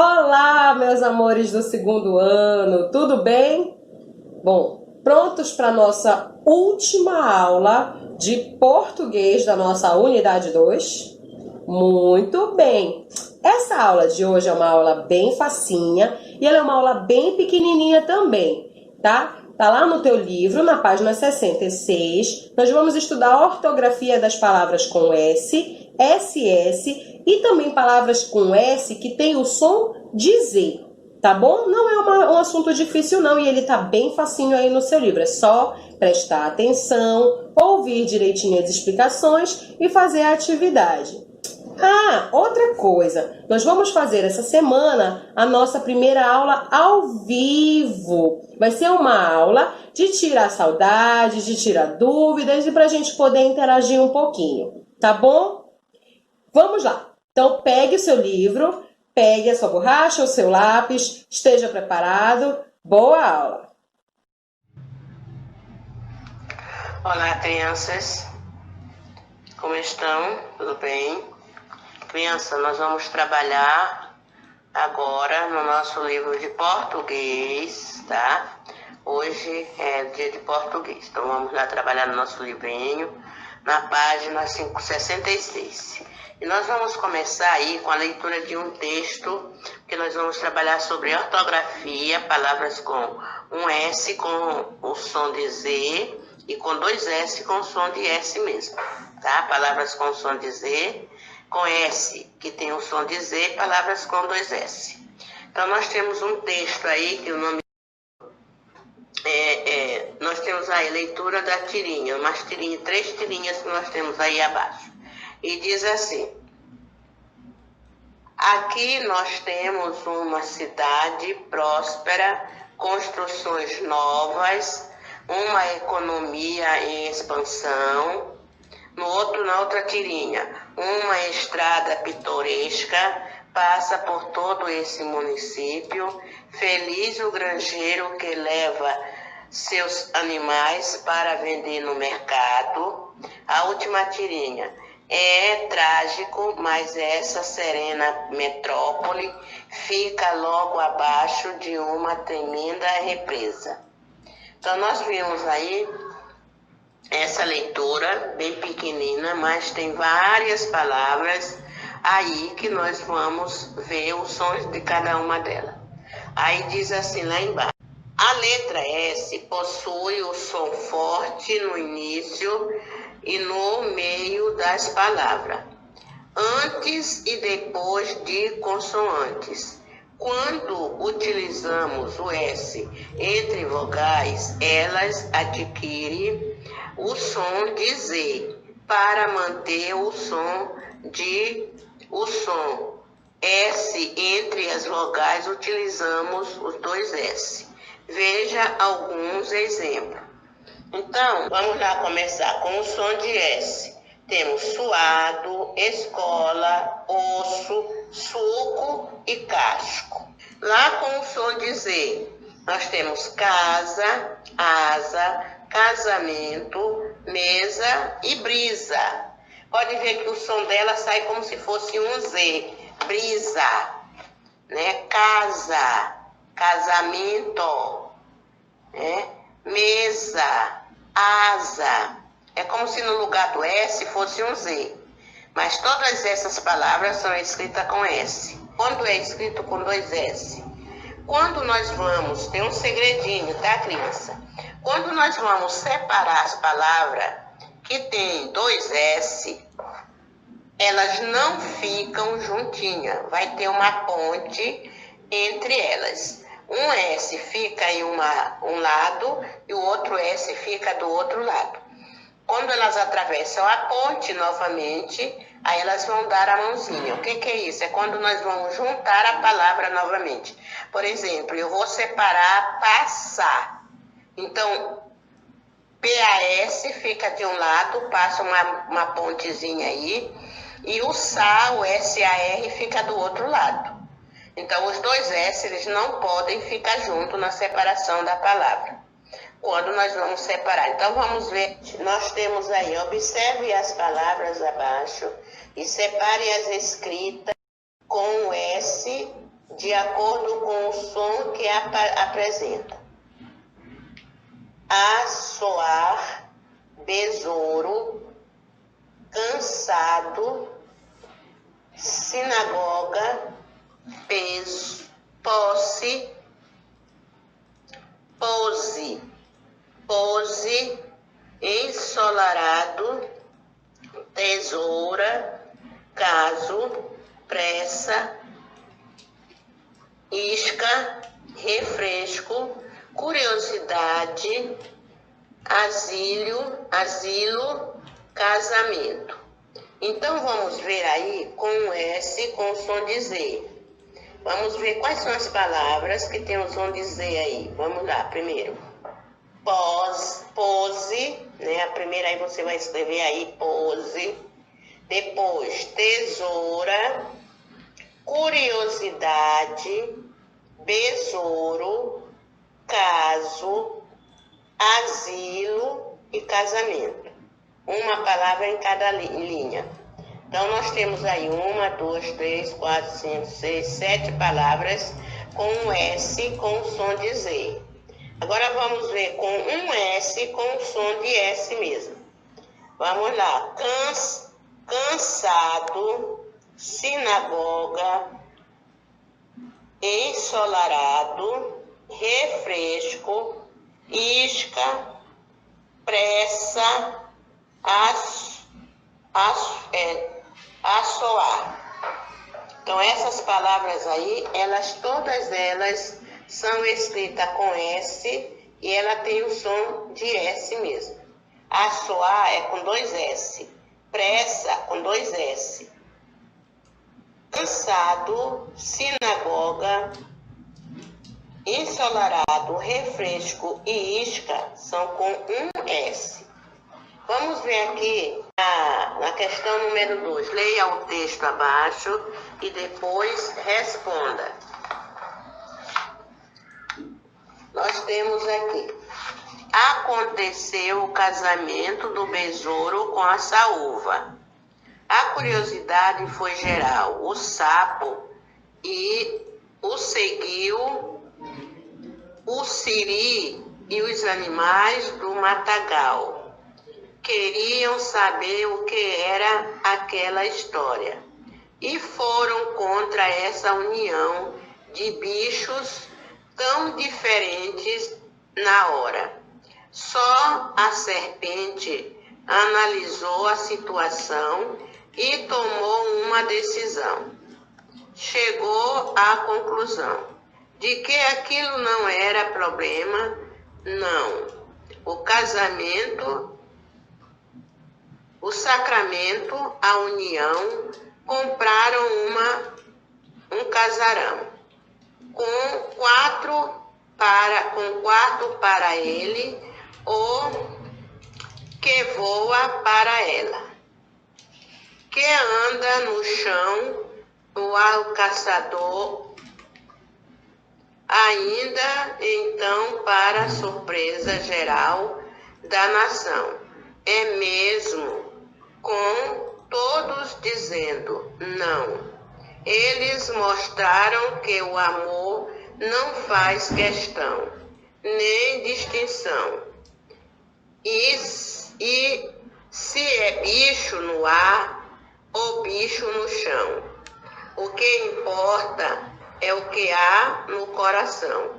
Olá, meus amores do segundo ano, tudo bem? Bom, prontos para a nossa última aula de português da nossa unidade 2? Muito bem! Essa aula de hoje é uma aula bem facinha e ela é uma aula bem pequenininha também, tá? Tá lá no teu livro, na página 66. Nós vamos estudar a ortografia das palavras com S, SS e também palavras com S que tem o som de Z, tá bom? Não é um assunto difícil não e ele tá bem facinho aí no seu livro. É só prestar atenção, ouvir direitinho as explicações e fazer a atividade. Ah, outra coisa, nós vamos fazer essa semana a nossa primeira aula ao vivo. Vai ser uma aula de tirar saudades, de tirar dúvidas e para a gente poder interagir um pouquinho, tá bom? Vamos lá. Então, pegue o seu livro, pegue a sua borracha, o seu lápis, esteja preparado. Boa aula! Olá, crianças. Como estão? Tudo bem? Criança, nós vamos trabalhar agora no nosso livro de português, tá? Hoje é dia de português, então vamos lá trabalhar no nosso livrinho, na página 566. E nós vamos começar aí com a leitura de um texto, que nós vamos trabalhar sobre ortografia, palavras com um S com o som de Z e com dois S com o som de S mesmo, tá? Palavras com som de Z, com S, que tem o som de Z, palavras com dois S. Então, nós temos um texto aí, que o nome nós temos aí leitura da tirinha, umas tirinhas, 3 tirinhas que nós temos aí abaixo. E diz assim: aqui nós temos uma cidade próspera, construções novas, uma economia em expansão. Na outra tirinha, uma estrada pitoresca passa por todo esse município. Feliz o granjeiro que leva seus animais para vender no mercado. A última tirinha: é trágico, mas essa serena metrópole fica logo abaixo de uma tremenda represa. Então, nós vimos aí essa leitura bem pequenina, mas tem várias palavras aí que nós vamos ver os sons de cada uma delas. Aí diz assim lá embaixo: a letra S possui o som forte no início e no meio das palavras, antes e depois de consoantes. Quando utilizamos o S entre vogais, elas adquirem o som de Z. Para manter o som S entre as vogais, utilizamos os dois S. Veja alguns exemplos. Então, vamos lá começar com o som de S. Temos suado, escola, osso, suco e casco. Lá com o som de Z, nós temos casa, asa, casamento, mesa e brisa. Pode ver que o som dela sai como se fosse um Z. Brisa, né? Casa, casamento, né? Mesa, asa. É como se no lugar do S fosse um Z. Mas todas essas palavras são escritas com S. Quando é escrito com dois S? Quando nós vamos, tem um segredinho, tá, criança? Quando nós vamos separar as palavras que tem dois S, elas não ficam juntinhas. Vai ter uma ponte entre elas. Um S fica em um lado e o outro S fica do outro lado. Quando elas atravessam a ponte novamente, aí elas vão dar a mãozinha. O que é isso? É quando nós vamos juntar a palavra novamente. Por exemplo, eu vou separar passar. Então, PAS fica de um lado, passa uma pontezinha aí, e o SA, o SAR, fica do outro lado. Então, os dois S, eles não podem ficar juntos na separação da palavra, quando nós vamos separar. Então, vamos ver. Nós temos aí, observe as palavras abaixo e separe as escritas com o S de acordo com o som que apresenta. Assoar, besouro, cansado, sinagoga, peso, posse, pose, pose, ensolarado, tesoura, caso, pressa, isca, refresco, curiosidade, asilo, casamento. Então vamos ver aí com o S com o som de Z. Vamos ver quais são as palavras que tem o som de Z aí. Vamos lá, primeiro. Pose, né? A primeira aí você vai escrever aí, pose. Depois, tesoura, curiosidade, besouro, caso, asilo e casamento. Uma palavra em cada linha. Então, nós temos aí 1, 2, 3, 4, 5, 6, 7 palavras com um S com o som de Z. Agora, vamos ver com um S com o som de S mesmo. Vamos lá. Cansado, sinagoga, ensolarado, refresco, isca, pressa, assoar. Então essas palavras aí, todas elas são escritas com S e ela tem o som de S mesmo. Assoar é com 2 S, pressa com 2 S, cansado, sinagoga, ensolarado, refresco e isca são com um S. Vamos ver aqui na questão número 2. Leia o texto abaixo e depois responda. Nós temos aqui. Aconteceu o casamento do besouro com a saúva. A curiosidade foi geral. O sapo e o seguiu, o siri e os animais do matagal. Queriam saber o que era aquela história e foram contra essa união de bichos tão diferentes na hora. Só a serpente analisou a situação e tomou uma decisão. Chegou à conclusão de que aquilo não era problema, não. O sacramento, a união, compraram um casarão com quarto para ele, ou que voa para ela, que anda no chão, o caçador, ainda então, para surpresa geral da nação. É mesmo, com todos dizendo não. Eles mostraram que o amor não faz questão, nem distinção. E se é bicho no ar ou bicho no chão, o que importa é o que há no coração.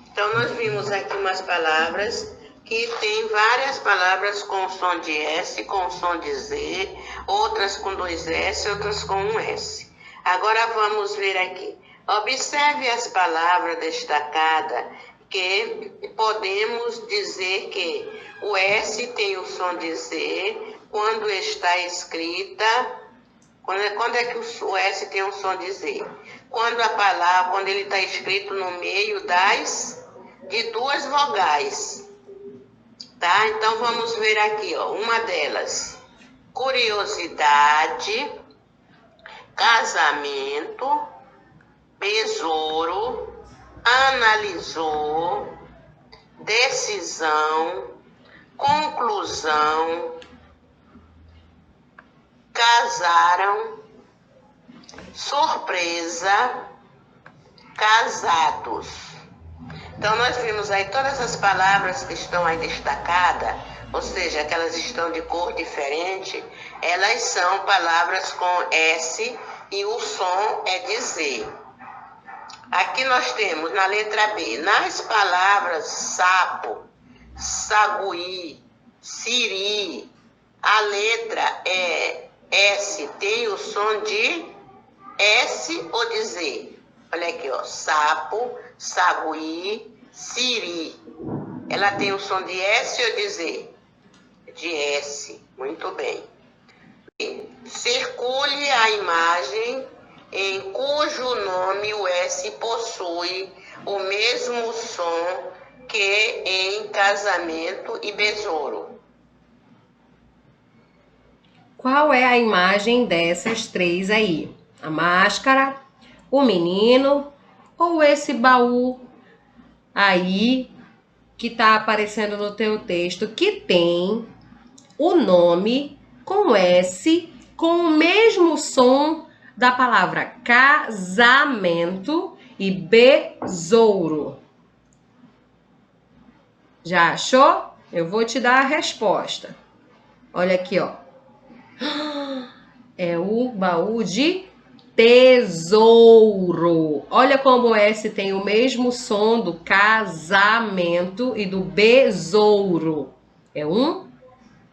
Então, nós vimos aqui umas palavras que tem várias palavras com som de S, com som de Z, outras com 2 S, outras com um S. Agora vamos ver aqui. Observe as palavras destacadas, que podemos dizer que o S tem o som de Z quando está escrita. Quando é que o S tem o som de Z? Quando ele está escrito no meio de 2 vogais. Tá? Então vamos ver aqui, ó, uma delas. Curiosidade, casamento, besouro, analisou, decisão, conclusão, casaram, surpresa, casados. Então, nós vimos aí todas as palavras que estão aí destacadas, ou seja, que elas estão de cor diferente, elas são palavras com S e o som é de Z. Aqui nós temos na letra B, nas palavras sapo, saguí, siri, a letra S tem o som de S ou de Z? Olha aqui, ó, sapo, saguí, siri. Ela tem o som de S ou de Z? De S, muito bem. Circule a imagem em cujo nome o S possui o mesmo som que em casamento e besouro. Qual é a imagem dessas três aí? A máscara, o menino ou esse baú aí que tá aparecendo no teu texto que tem o nome com S com o mesmo som da palavra casamento e besouro. Já achou? Eu vou te dar a resposta. Olha aqui, ó. É o baú de tesouro. Olha como o S tem o mesmo som do casamento e do besouro. É um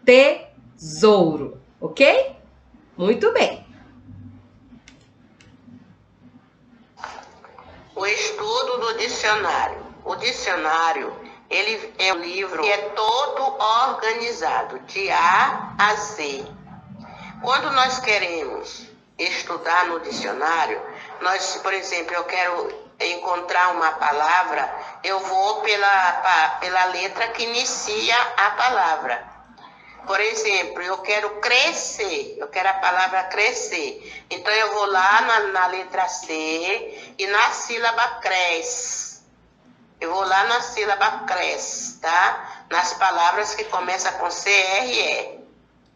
tesouro, ok? Muito bem. O estudo do dicionário. O dicionário, ele é um livro que é todo organizado, de A a Z. Quando nós queremos estudar no dicionário, nós, por exemplo, eu quero encontrar uma palavra, eu vou pela letra que inicia a palavra. Por exemplo, eu quero crescer, eu quero a palavra crescer. Então, eu vou lá na letra C e na sílaba cresce. Eu vou lá na sílaba cresce, tá? Nas palavras que começam com CRE,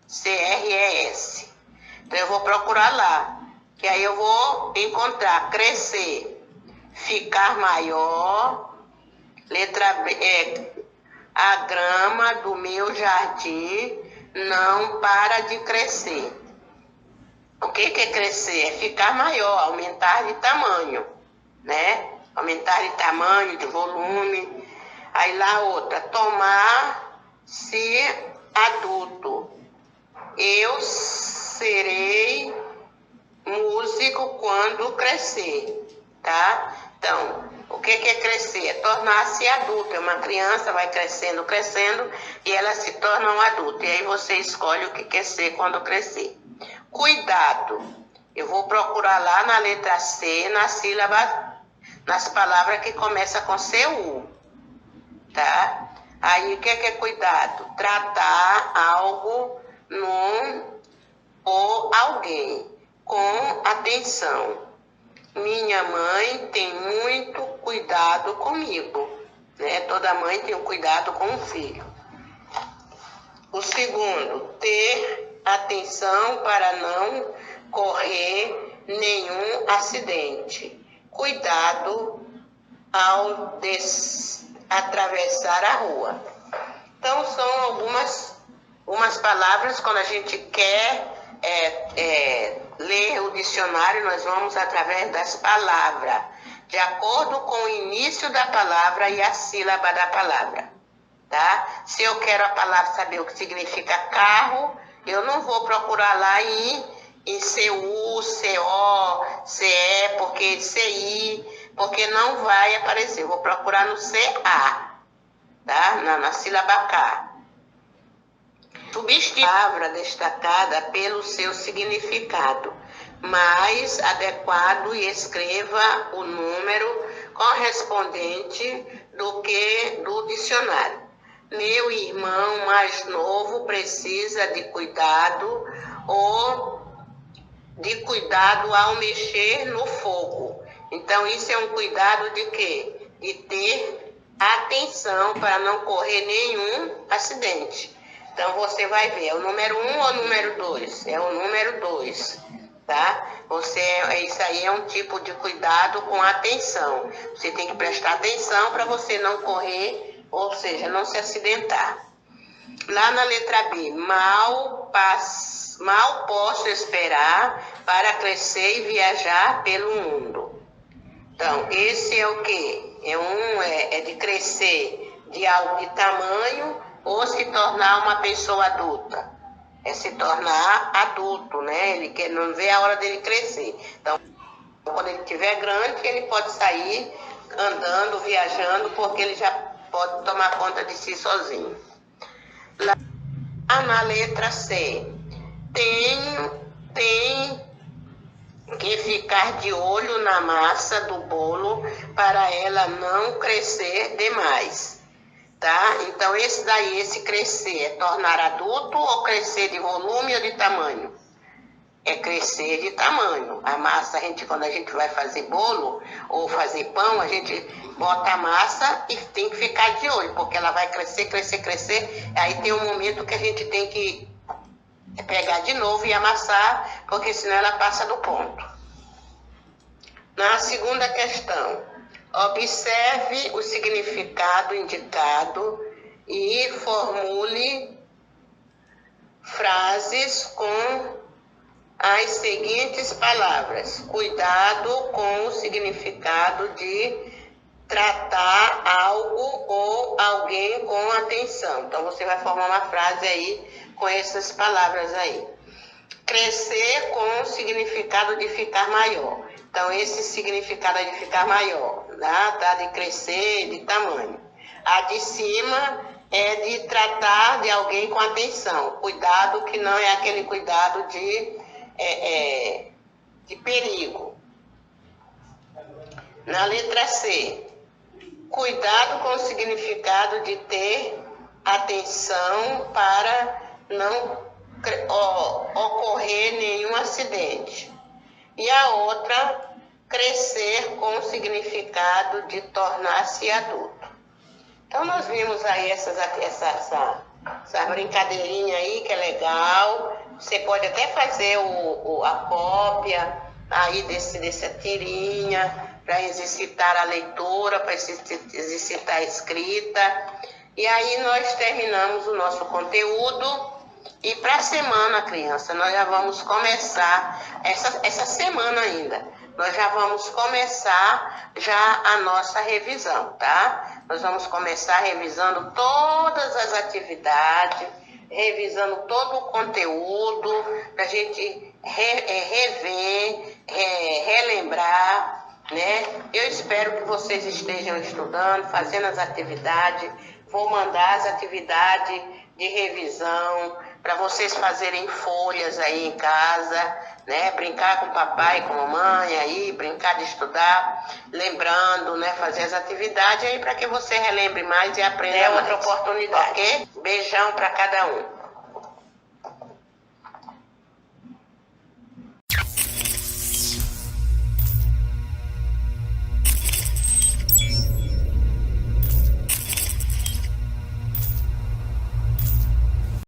CRES. Então, eu vou procurar lá, que aí eu vou encontrar crescer, ficar maior, letra B, a grama do meu jardim não para de crescer. O que é crescer? É ficar maior, aumentar de tamanho, né? Aumentar de tamanho, de volume. Aí lá outra, tornar-se adulto. Eu serei músico quando crescer, tá? Então, o que é crescer? É tornar-se adulto. É uma criança, vai crescendo, crescendo, e ela se torna um adulto. E aí você escolhe o que quer ser quando crescer. Cuidado. Eu vou procurar lá na letra C, na sílaba, nas palavras que começam com CU, tá? Aí, o que é cuidado? Tratar algo ou alguém com atenção. Minha mãe tem muito cuidado comigo, né? Toda mãe tem um cuidado com o filho. O segundo, ter atenção para não correr nenhum acidente. Cuidado ao atravessar a rua. Então, são algumas palavras, quando a gente quer ler o dicionário, nós vamos através das palavras, de acordo com o início da palavra e a sílaba da palavra, tá? Se eu quero a palavra saber o que significa carro, eu não vou procurar lá em CU, CO, CE, porque CI, porque não vai aparecer. Eu vou procurar no CA, tá? Na sílaba K. Substituir a palavra destacada pelo seu significado mais adequado e escreva o número correspondente do dicionário. Meu irmão mais novo precisa de cuidado ao mexer no fogo. Então, isso é um cuidado de quê? De ter atenção para não correr nenhum acidente. Então, você vai ver, é o número 1 ou o número 2? É o número 2, tá? Isso aí é um tipo de cuidado com atenção. Você tem que prestar atenção para você não correr, ou seja, não se acidentar. Lá na letra B, mal posso esperar para crescer e viajar pelo mundo. Então, esse é o quê? É de crescer de algo de tamanho ou se tornar uma pessoa adulta. É se tornar adulto, né? Ele não vê a hora dele crescer. Então, quando ele estiver grande, ele pode sair andando, viajando, porque ele já pode tomar conta de si sozinho. Lá na letra C, tem que ficar de olho na massa do bolo para ela não crescer demais. Tá? Então, esse crescer é tornar adulto ou crescer de volume ou de tamanho? É crescer de tamanho. A massa, quando a gente vai fazer bolo ou fazer pão, a gente bota a massa e tem que ficar de olho, porque ela vai crescer, crescer, crescer. Aí tem um momento que a gente tem que pegar de novo e amassar, porque senão ela passa do ponto. Na segunda questão, observe o significado indicado e formule frases com as seguintes palavras. Cuidado com o significado de tratar algo ou alguém com atenção. Então, você vai formar uma frase aí com essas palavras aí. Crescer com o significado de ficar maior. Então, esse significado é de ficar maior, tá? De crescer, de tamanho. A de cima é de tratar de alguém com atenção. Cuidado que não é aquele cuidado de perigo. Na letra C, cuidado com o significado de ter atenção para não ocorrer nenhum acidente. E a outra, crescer com o significado de tornar-se adulto. Então, nós vimos aí essa brincadeirinha aí, que é legal. Você pode até fazer a cópia aí dessa tirinha, para exercitar a leitura, para exercitar a escrita. E aí nós terminamos o nosso conteúdo. E para a semana, criança, nós já vamos começar, essa semana ainda, nós já vamos começar já a nossa revisão, tá? Nós vamos começar revisando todas as atividades, revisando todo o conteúdo, para a gente rever, relembrar, né? Eu espero que vocês estejam estudando, fazendo as atividades. Vou mandar as atividades de revisão para vocês fazerem folhas aí em casa, né? Brincar com o papai, com a mamãe aí, brincar de estudar, lembrando, né? Fazer as atividades aí para que você relembre mais e aprenda mais. É outra oportunidade, ok? Beijão para cada um.